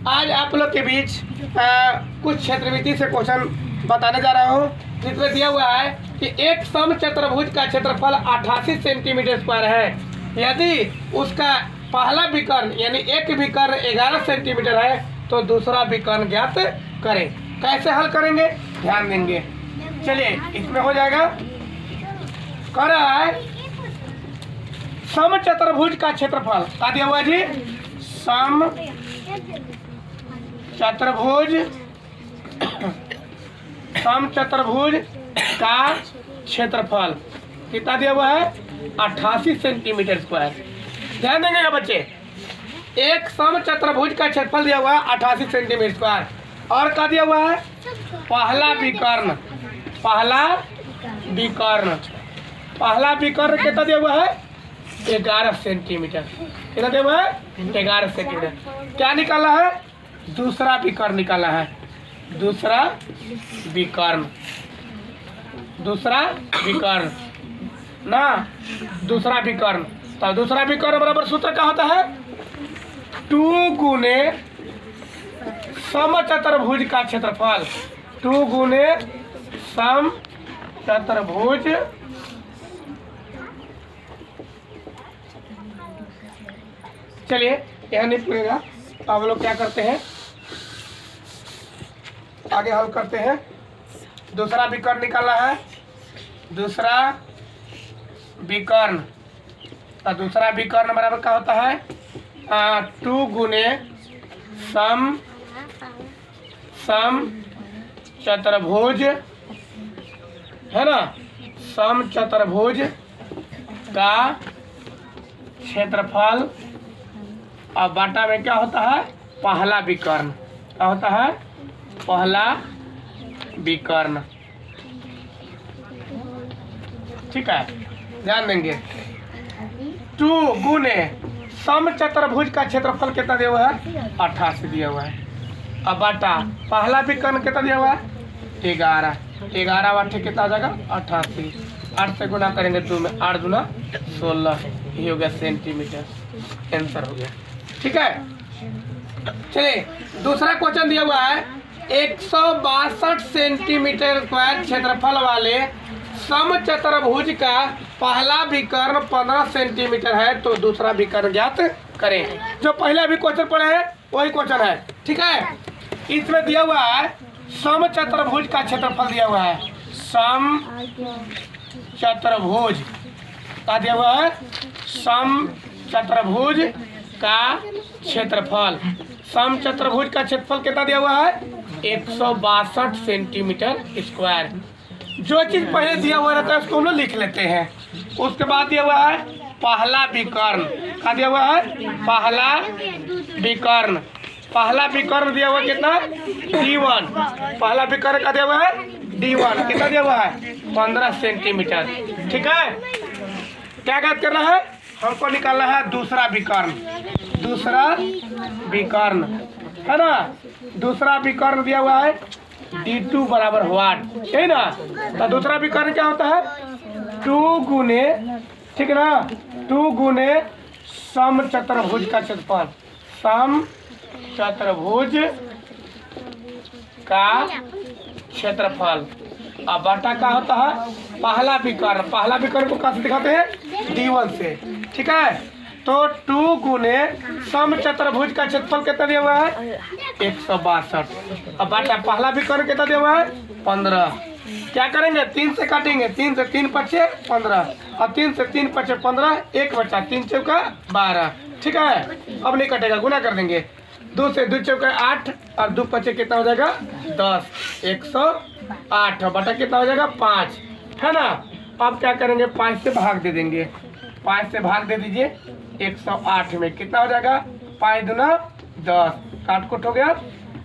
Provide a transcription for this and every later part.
आज आप लोग के बीच कुछ क्षेत्रमिति से क्वेश्चन बताने जा रहा हूँ, जिसमें दिया हुआ है कि एक समचतुर्भुज का क्षेत्रफल 88 सेंटीमीटर स्क्वायर है। यदि उसका पहला विकर्ण यानी एक विकर्ण 11 सेंटीमीटर है तो दूसरा विकर्ण ज्ञात करें। कैसे हल करेंगे ध्यान देंगे। चलिए इसमें हो जाएगा। कह रहा है समचतुर्भुज का क्षेत्रफल क्या दिया हुआ जी? समचतुर्भुज का क्षेत्रफल कितना दिया हुआ है? 88 सेंटीमीटर स्क्वायर। ध्यान देंगे ना बच्चे, एक समचतुर्भुज का क्षेत्रफल दिया हुआ है 88 सेंटीमीटर स्क्वायर। और क्या दिया हुआ है? पहला विकर्ण कितना दिया हुआ है? 11 सेंटीमीटर। कितना दिया हुआ है? 11 सेंटीमीटर। क्या निकाला है? दूसरा विकर्ण निकाला है। दूसरा विकर्ण तो दूसरा विकर्ण बराबर सूत्र क्या होता है? 2 गुने समचतुर्भुज का क्षेत्रफल। 2 गुने समचतुर्भुज चलिए यह नहीं पूरेगा। अब लोग क्या करते हैं, आगे हल करते हैं। दूसरा विकर्ण निकाला है। दूसरा विकर्ण बराबर क्या होता है? 2 गुने समचतुर्भुज है ना, समचतुर्भुज का क्षेत्रफल और बाटा में क्या होता है? पहला विकर्ण। क्या होता है? पहला विकर्ण। ठीक है, ध्यान देंगे। 2 गुने समचतुर्भुज का क्षेत्रफल कितना दिया हुआ है? 88 दिया हुआ है। अब बाटा पहला विकर्ण कितना दिया हुआ है? 11। 11 बाटे कितना हो जाएगा? 88। 8 से गुना करेंगे 2 में, 8 दूना 16। ये हो गया सेंटीमीटर। आंसर हो गया। ठीक है, चलिए दूसरा क्वेश्चन दिया हुआ है 162 सेंटीमीटर स्क्वायर क्षेत्रफल वाले समचतुर्भुज का पहला विकर्ण 15 सेंटीमीटर है तो दूसरा विकर्ण ज्ञात करें। जो पहले भी क्वेश्चन पढ़े हैं वही क्वेश्चन है। ठीक है, इसमें दिया हुआ है समचतुर्भुज का क्षेत्रफल दिया हुआ है। समचतुर्भुज का दिया हुआ है? समचतुर्भुज का क्षेत्रफल। समचतुर्भुज का क्षेत्रफल कितना दिया हुआ है? 162 सेंटीमीटर स्क्वायर। जो चीज पहले दिया हुआ रहता है उसको हम लोग लिख लेते हैं। उसके बाद दिया हुआ है पहला विकर्ण। क्या दिया हुआ है? पहला विकर्ण दिया हुआ कितना? D1। पहला विकर्ण का दिया हुआ है D1। कितना दिया हुआ है? 15 सेंटीमीटर। ठीक है, क्या ज्ञात करना है? हमको निकालना है दूसरा विकर्ण है ना। दूसरा विकर्ण दिया हुआ है D2 बराबर वाट, है ना। तो दूसरा विकर्ण क्या होता है? 2 गुने, ठीक ना, 2 गुने समचतुर्भुज का क्षेत्रफल। समचतुर्भुज का क्षेत्रफल। अब बाटा का होता है पहला विकर्ण को कैसे दिखाते हैं? D1 से। ठीक है, तो 2 गुने समचतुर्भुज का क्षेत्रफल कितना दिया हुआ है? 162। अब बाटा पहला विकर्ण कितना दिया हुआ है? 15। क्या करेंगे? 3 से काटेंगे। 3 से 3 पचे 15 और 3 से 3 पचे 15। 1 बचा, 3 चौका 12। ठीक है, अब नहीं कटेगा, गुना कर देंगे। 2 से 2 चौका 8 और 2 पचे कितना हो जाएगा? 10। 108 बटा कितना हो जाएगा? 5, है ना। अब क्या करेंगे? 5 से भाग दे देंगे। 5 से भाग दे दीजिए 108 में। कितना हो जाएगा? 5 दूना 10। काट कुट हो गया।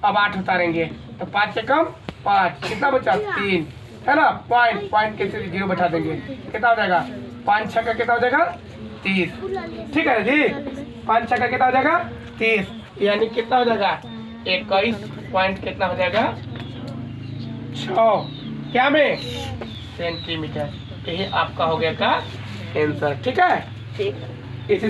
अब 8 उतारेंगे तो 5 से कम 5। कितना बचा? 3, है ना। पॉइंट के 0 बैठा देंगे। कितना हो जाएगा? 5 छक्का कितना हो जाएगा? 30। ठीक है जी, 5 छक्का कितना हो जाएगा? 30। यानी कितना हो जाएगा? 21 पॉइंट कितना हो जाएगा? 6 क्या में? सेंटीमीटर। यही आपका हो गया का आंसर। ठीक है, इसी